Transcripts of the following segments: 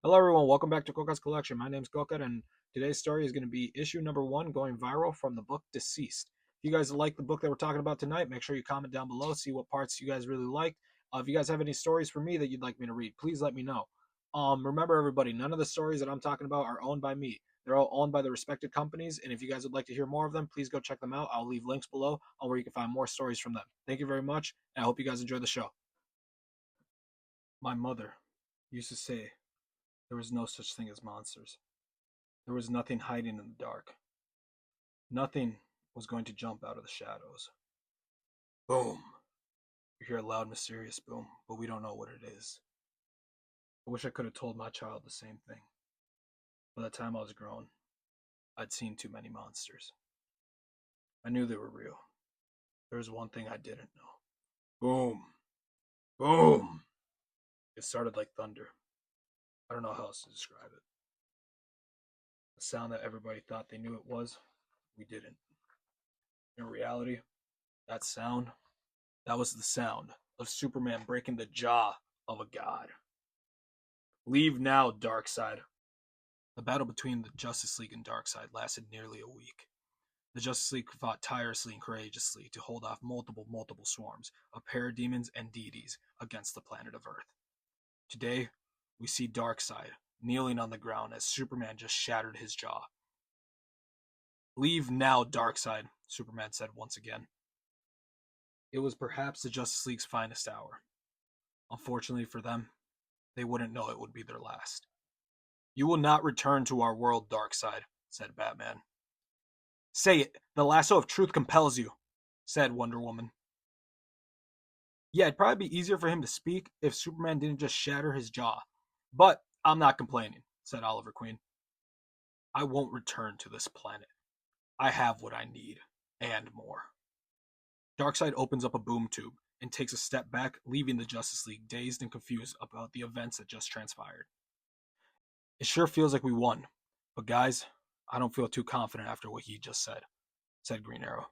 Hello, everyone. Welcome back to Coca's Collection. My name's Coca, and today's story is going to be issue number one going viral from the book Deceased. If you guys like the book that we're talking about tonight, make sure you comment down below, see what parts you guys really liked. If you guys have any stories for me that you'd like me to read, please let me know. Remember, everybody, none of the stories that I'm talking about are owned by me. They're all owned by the respected companies, and if you guys would like to hear more of them, please go check them out. I'll leave links below on where you can find more stories from them. Thank you very much, and I hope you guys enjoy the show. My mother used to say there was no such thing as monsters. There was nothing hiding in the dark. Nothing was going to jump out of the shadows. Boom! You hear a loud, mysterious boom, but we don't know what it is. I wish I could have told my child the same thing. By the time I was grown, I'd seen too many monsters. I knew they were real. There was one thing I didn't know. Boom! Boom! It started like thunder. I don't know how else to describe it. The sound that everybody thought they knew it was, we didn't. In reality, that sound, that was the sound of Superman breaking the jaw of a god. Leave now, Darkseid. The battle between the Justice League and Darkseid lasted nearly a week. The Justice League fought tirelessly and courageously to hold off multiple swarms of parademons and deities against the planet of Earth. Today, we see Darkseid kneeling on the ground as Superman just shattered his jaw. Leave now, Darkseid, Superman said once again. It was perhaps the Justice League's finest hour. Unfortunately for them, they wouldn't know it would be their last. You will not return to our world, Darkseid, said Batman. Say it, the lasso of truth compels you, said Wonder Woman. Yeah, it'd probably be easier for him to speak if Superman didn't just shatter his jaw. But I'm not complaining, said Oliver Queen. I won't return to this planet. I have what I need, and more. Darkseid opens up a boom tube and takes a step back, leaving the Justice League dazed and confused about the events that just transpired. It sure feels like we won, but guys, I don't feel too confident after what he just said Green Arrow.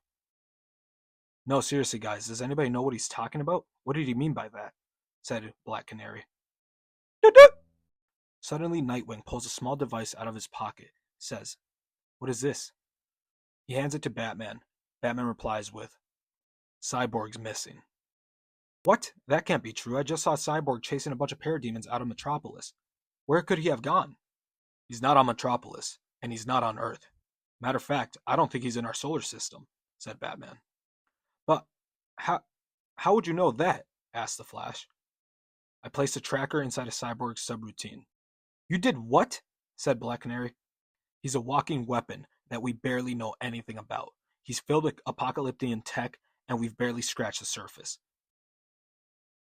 No, seriously, guys, does anybody know what he's talking about? What did he mean by that? Said Black Canary. Suddenly, Nightwing pulls a small device out of his pocket, says, What is this? He hands it to Batman. Batman replies with, Cyborg's missing. What? That can't be true. I just saw Cyborg chasing a bunch of parademons out of Metropolis. Where could he have gone? He's not on Metropolis, and he's not on Earth. Matter of fact, I don't think he's in our solar system, said Batman. But how would you know that? Asked the Flash. I placed a tracker inside a Cyborg's subroutine. You did what? Said Black Canary. He's a walking weapon that we barely know anything about. He's filled with apocalyptic tech, and we've barely scratched the surface.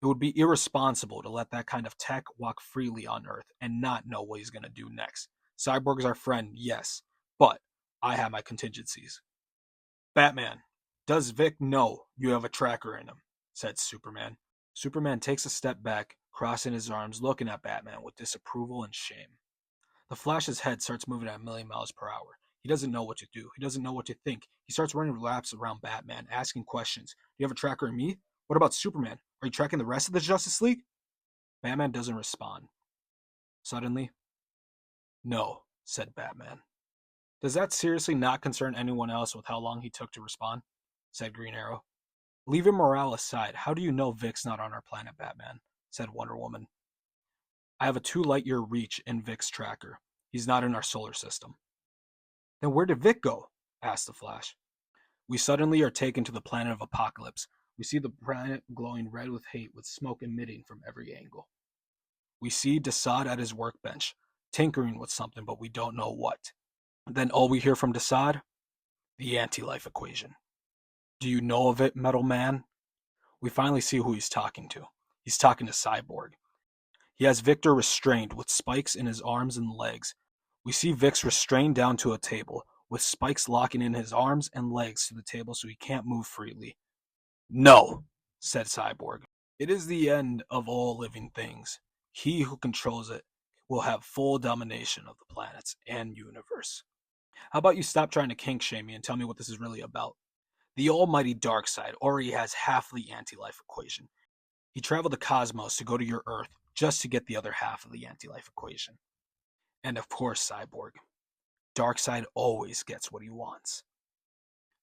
It would be irresponsible to let that kind of tech walk freely on Earth and not know what he's going to do next. Cyborg is our friend, yes, but I have my contingencies. Batman, does Vic know you have a tracker in him? Said Superman. Superman takes a step back, crossing his arms, looking at Batman with disapproval and shame. The Flash's head starts moving at a million miles per hour. He doesn't know what to do. He doesn't know what to think. He starts running laps around Batman, asking questions. Do you have a tracker in me? What about Superman? Are you tracking the rest of the Justice League? Batman doesn't respond. Suddenly, no, said Batman. Does that seriously not concern anyone else with how long he took to respond? Said Green Arrow. Leaving morale aside, how do you know Vic's not on our planet, Batman? Said Wonder Woman. I have a 2 light-year reach in Vic's tracker. He's not in our solar system. Then where did Vic go? Asked the Flash. We suddenly are taken to the planet of Apocalypse. We see the planet glowing red with hate, with smoke emitting from every angle. We see Desaad at his workbench, tinkering with something, but we don't know what. Then all we hear from Desaad? The anti-life equation. Do you know of it, Metal Man? We finally see who he's talking to. He's talking to Cyborg. He has Victor restrained with spikes in his arms and legs. We see Vic's restrained down to a table, with spikes locking in his arms and legs to the table so he can't move freely. No, said Cyborg. It is the end of all living things. He who controls it will have full domination of the planets and universe. How about you stop trying to kink shame me and tell me what this is really about? The almighty Darkseid already has half the anti-life equation. He traveled the cosmos to go to your Earth just to get the other half of the anti-life equation. And of course, Cyborg. Darkseid always gets what he wants.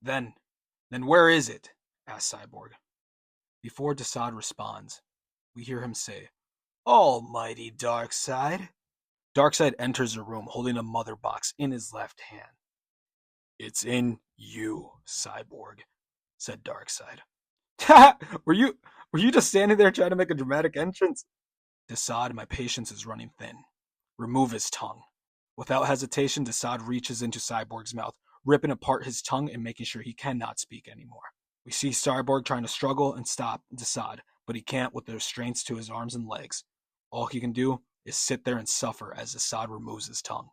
Then, then where is it? Asks Cyborg. Before Desaad responds, we hear him say, Almighty Darkseid. Darkseid enters the room holding a mother box in his left hand. It's in you, Cyborg, said Darkseid. were you just standing there trying to make a dramatic entrance? Desaad, my patience is running thin. Remove his tongue. Without hesitation, Desaad reaches into Cyborg's mouth, ripping apart his tongue and making sure he cannot speak anymore. We see Cyborg trying to struggle and stop Desaad, but he can't with the restraints to his arms and legs. All he can do is sit there and suffer as Desaad removes his tongue.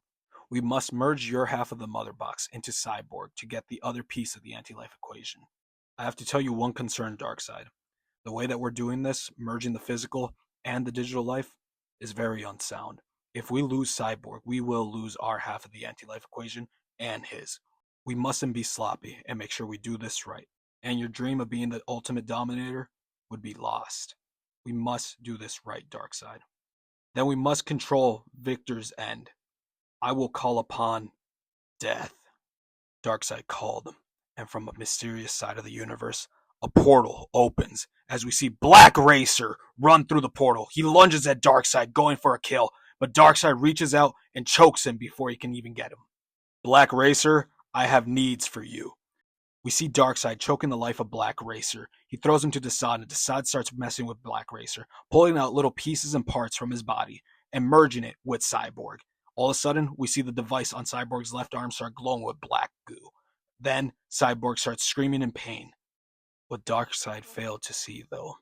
We must merge your half of the mother box into Cyborg to get the other piece of the anti-life equation. I have to tell you one concern, Darkseid. The way that we're doing this, merging the physical and the digital life, is very unsound. If we lose Cyborg, we will lose our half of the anti-life equation and his. We mustn't be sloppy and make sure we do this right. And your dream of being the ultimate dominator would be lost. We must do this right, Darkseid. Then we must control Victor's end. I will call upon death. Darkseid called, and from a mysterious side of the universe, a portal opens as we see Black Racer run through the portal. He lunges at Darkseid, going for a kill, but Darkseid reaches out and chokes him before he can even get him. Black Racer, I have needs for you. We see Darkseid choking the life of Black Racer. He throws him to Desaad, and Desaad starts messing with Black Racer, pulling out little pieces and parts from his body and merging it with Cyborg. All of a sudden, we see the device on Cyborg's left arm start glowing with black goo. Then, Cyborg starts screaming in pain. What Darkseid failed to see, though,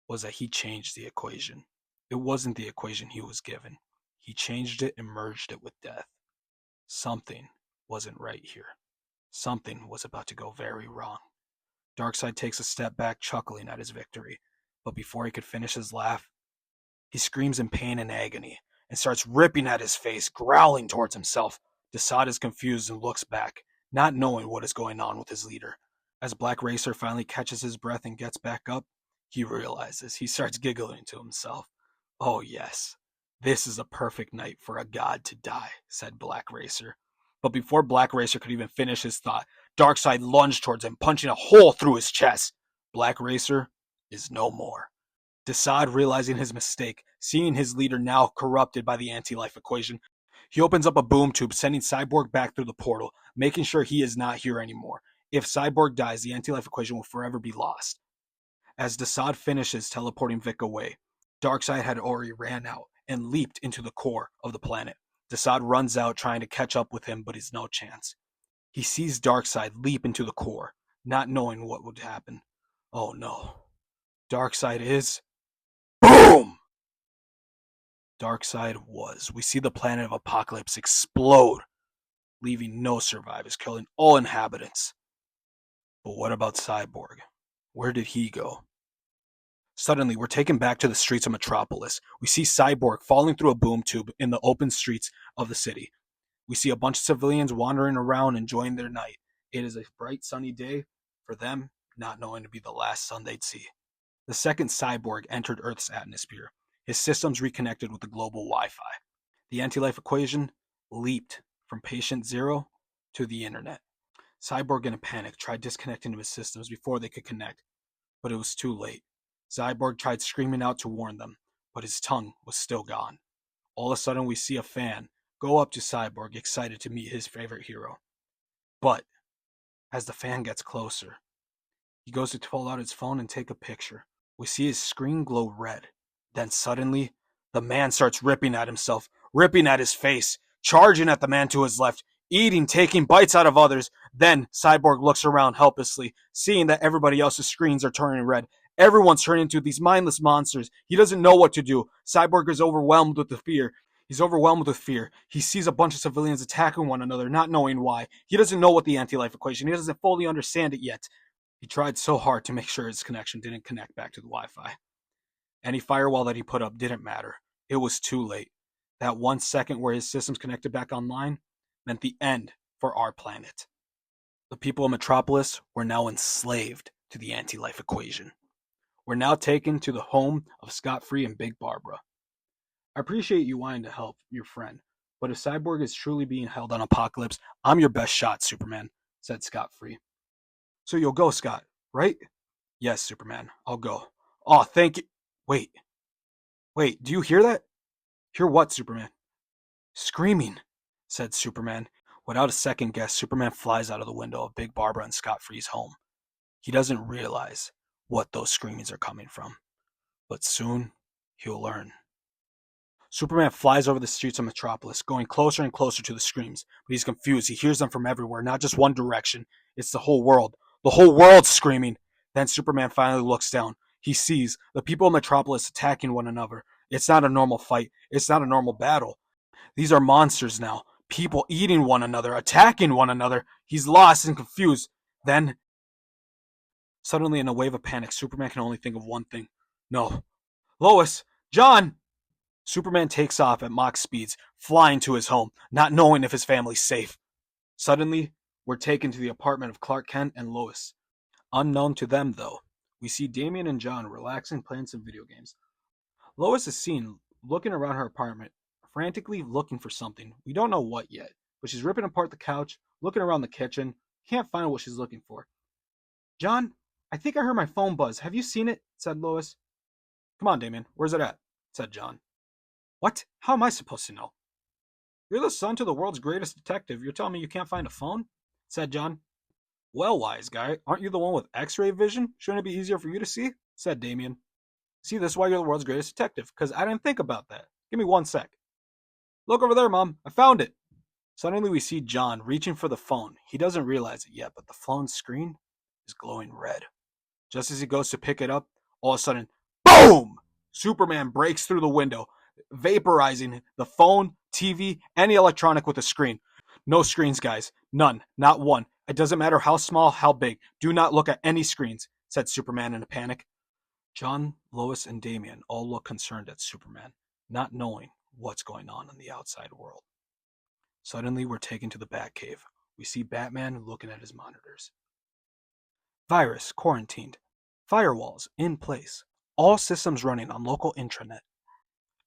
was that he changed the equation. It wasn't the equation he was given. He changed it and merged it with death. Something wasn't right here. Something was about to go very wrong. Darkseid takes a step back, chuckling at his victory. But before he could finish his laugh, he screams in pain and agony and starts ripping at his face, growling towards himself. Desaad is confused and looks back, not knowing what is going on with his leader. As Black Racer finally catches his breath and gets back up, he realizes. He starts giggling to himself. Oh yes, this is a perfect night for a god to die, said Black Racer. But before Black Racer could even finish his thought, Darkseid lunged towards him, punching a hole through his chest. Black Racer is no more. Desaad, realizing his mistake, seeing his leader now corrupted by the anti-life equation, he opens up a boom tube, sending Cyborg back through the portal, making sure he is not here anymore. If Cyborg dies, the anti-life equation will forever be lost. As Desaad finishes teleporting Vic away, Darkseid had already ran out and leaped into the core of the planet. Desaad runs out trying to catch up with him, but he's no chance. He sees Darkseid leap into the core, not knowing what would happen. Oh no. Darkseid is... BOOM! Darkseid was. We see the planet of Apocalypse explode, leaving no survivors, killing all inhabitants. But what about Cyborg? Where did he go? Suddenly, we're taken back to the streets of Metropolis. We see Cyborg falling through a boom tube in the open streets of the city. We see a bunch of civilians wandering around enjoying their night. It is a bright sunny day for them, not knowing to be the last sun they'd see. The second Cyborg entered Earth's atmosphere. His systems reconnected with the global Wi-Fi. The anti-life equation leaped from patient zero to the internet. Cyborg, in a panic, tried disconnecting his systems before they could connect, but it was too late. Cyborg tried screaming out to warn them, but his tongue was still gone. All of a sudden, we see a fan go up to Cyborg, excited to meet his favorite hero. But as the fan gets closer, he goes to pull out his phone and take a picture. We see his screen glow red. Then suddenly, the man starts ripping at himself, ripping at his face, charging at the man to his left, eating, taking bites out of others. Then Cyborg looks around helplessly, seeing that everybody else's screens are turning red. Everyone's turned into these mindless monsters. He doesn't know what to do. Cyborg is overwhelmed with the fear. He's overwhelmed with fear. He sees a bunch of civilians attacking one another, not knowing why. He doesn't know what the anti-life equation. He doesn't fully understand it yet. He tried so hard to make sure his connection didn't connect back to the Wi-Fi. Any firewall that he put up didn't matter. It was too late. That 1 second where his systems connected back online meant the end for our planet. The people of Metropolis were now enslaved to the anti-life equation. We're now taken to the home of Scott Free and Big Barbara. I appreciate you wanting to help your friend, But if Cyborg is truly being held on Apocalypse, I'm your best shot, Superman, said Scott Free. So you'll go, Scott, right? Yes, Superman, I'll go. Oh, thank you. Wait, do you hear that? Hear what, Superman? Screaming, said Superman. Without a second guess, Superman flies out of the window of Big Barbara and Scott Free's home. He doesn't realize what those screamings are coming from, but soon he'll learn. Superman flies over the streets of Metropolis, going closer and closer to the screams, but he's confused. He hears them from everywhere, not just one direction. It's the whole world. The whole world's screaming. Then Superman finally looks down. He sees the people of Metropolis attacking one another. It's not a normal fight. It's not a normal battle. These are monsters now. People eating one another, attacking one another. He's lost and confused. Then, suddenly in a wave of panic, Superman can only think of one thing. No. Lois! John! Superman takes off at Mach speeds, flying to his home, not knowing if his family's safe. Suddenly, we're taken to the apartment of Clark Kent and Lois. Unknown to them, though, we see Damian and John relaxing, playing some video games. Lois is seen looking around her apartment, frantically looking for something. We don't know what yet, but she's ripping apart the couch, looking around the kitchen. Can't find what she's looking for. John, I think I heard my phone buzz. Have you seen it? Said Lois. Come on, Damian. Where's it at? Said John. What? How am I supposed to know? You're the son to the world's greatest detective. You're telling me you can't find a phone? Said John. Well, wise guy, aren't you the one with X-ray vision? Shouldn't it be easier for you to see? Said Damian. See, this is why you're the world's greatest detective, because I didn't think about that. Give me 1 sec. Look over there, Mom. I found it. Suddenly we see John reaching for the phone. He doesn't realize it yet, but the phone's screen is glowing red. Just as he goes to pick it up, all of a sudden, boom! Superman breaks through the window, vaporizing the phone, TV, any electronic with a screen. No screens, guys. None. Not one. It doesn't matter how small, how big. Do not look at any screens, said Superman in a panic. John, Lois, and Damian all look concerned at Superman, not knowing what's going on in the outside world. Suddenly, we're taken to the Batcave. We see Batman looking at his monitors. Virus quarantined. Firewalls in place. All systems running on local intranet.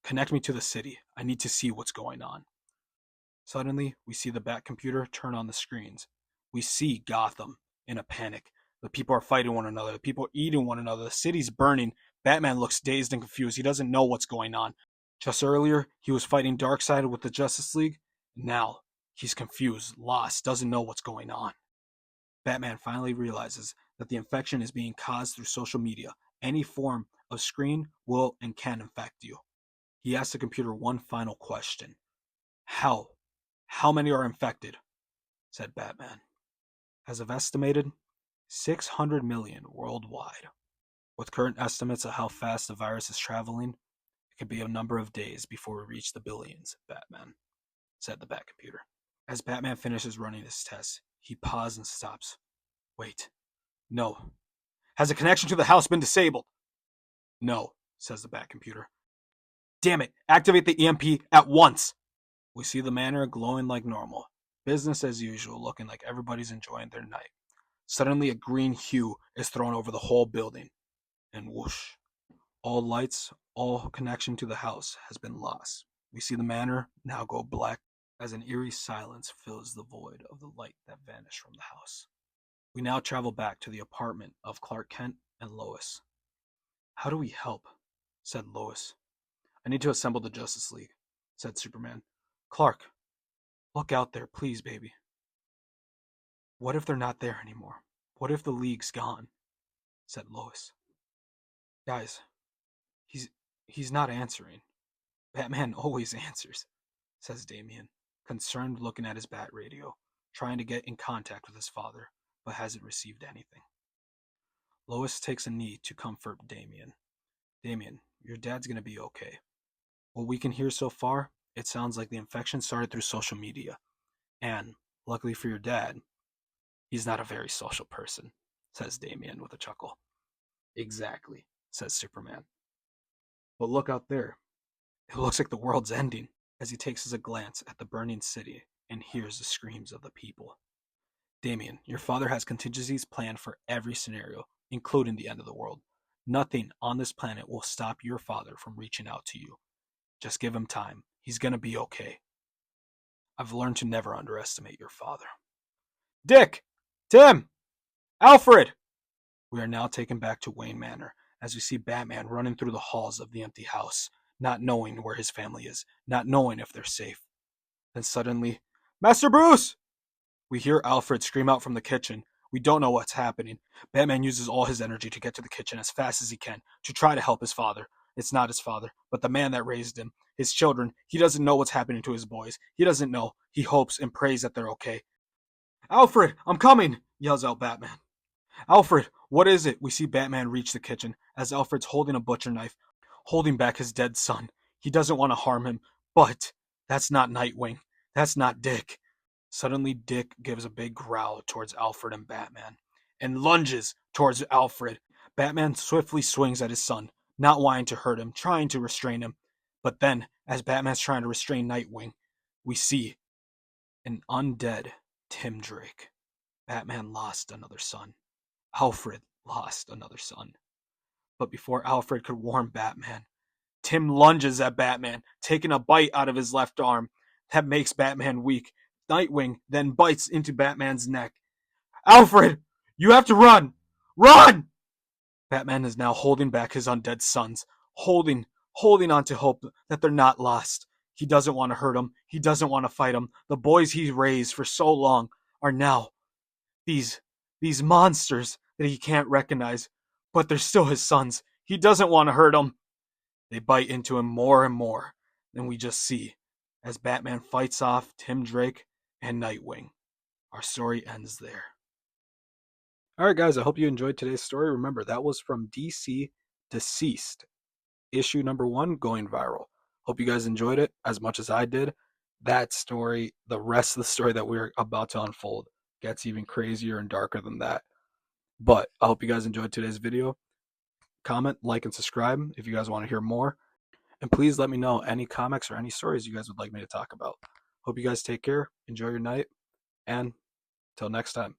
Connect me to the city. I need to see what's going on. Suddenly, we see the Bat computer turn on the screens. We see Gotham in a panic. The people are fighting one another. The people are eating one another. The city's burning. Batman looks dazed and confused. He doesn't know what's going on. Just earlier, he was fighting Darkseid with the Justice League. Now, he's confused, lost, doesn't know what's going on. Batman finally realizes that the infection is being caused through social media. Any form of screen will and can infect you. He asks the computer one final question. How? How many are infected? Said Batman. As of estimated, 600 million worldwide. With current estimates of how fast the virus is traveling, it could be a number of days before we reach the billions, Batman, said the Bat computer. As Batman finishes running his test, he pauses and stops. Wait. No. Has the connection to the house been disabled? No, says the Bat computer. Damn it, activate the EMP at once. We see the manor glowing like normal. Business as usual, looking like everybody's enjoying their night. Suddenly a green hue is thrown over the whole building. And whoosh. All lights, all connection to the house has been lost. We see the manor now go black as an eerie silence fills the void of the light that vanished from the house. We now travel back to the apartment of Clark Kent and Lois. How do we help? Said Lois. I need to assemble the Justice League, said Superman. Clark, look out there, please, baby. What if they're not there anymore? What if the League's gone? Said Lois. Guys, he's not answering. Batman always answers, says Damian, concerned looking at his bat radio, trying to get in contact with his father, but hasn't received anything. Lois takes a knee to comfort Damian. Damian, your dad's gonna be okay. What we can hear so far, it sounds like the infection started through social media. And, luckily for your dad, he's not a very social person, says Damian with a chuckle. Exactly, says Superman. But look out there. It looks like the world's ending, as he takes a glance at the burning city and hears the screams of the people. Damian, your father has contingencies planned for every scenario, including the end of the world. Nothing on this planet will stop your father from reaching out to you. Just give him time. He's gonna be okay. I've learned to never underestimate your father. Dick! Tim! Alfred! We are now taken back to Wayne Manor as we see Batman running through the halls of the empty house, not knowing where his family is, not knowing if they're safe. Then suddenly, Master Bruce! We hear Alfred scream out from the kitchen. We don't know what's happening. Batman uses all his energy to get to the kitchen as fast as he can to try to help his father. It's not his father, but the man that raised him. His children. He doesn't know what's happening to his boys. He doesn't know. He hopes and prays that they're okay. Alfred, I'm coming! Yells out Batman. Alfred, what is it? We see Batman reach the kitchen as Alfred's holding a butcher knife, holding back his dead son. He doesn't want to harm him, but that's not Nightwing. That's not Dick. Suddenly, Dick gives a big growl towards Alfred and Batman and lunges towards Alfred. Batman swiftly swings at his son, not wanting to hurt him, trying to restrain him. But then, as Batman's trying to restrain Nightwing, we see an undead Tim Drake. Batman lost another son. Alfred lost another son. But before Alfred could warn Batman, Tim lunges at Batman, taking a bite out of his left arm. That makes Batman weak. Nightwing then bites into Batman's neck. Alfred, you have to run! Run! Batman is now holding back his undead sons, holding on to hope that they're not lost. He doesn't want to hurt them. He doesn't want to fight them. The boys he raised for so long are now these monsters that he can't recognize, but they're still his sons. He doesn't want to hurt them. They bite into him more and more. Then we just see as Batman fights off Tim Drake and Nightwing. Our story ends there. Alright guys, I hope you enjoyed today's story. Remember, that was from DC Deceased, issue number 1, going viral. Hope you guys enjoyed it as much as I did. That story, the rest of the story that we're about to unfold, gets even crazier and darker than that. But I hope you guys enjoyed today's video. Comment, like, and subscribe if you guys want to hear more. And please let me know any comics or any stories you guys would like me to talk about. Hope you guys take care, enjoy your night, and till next time.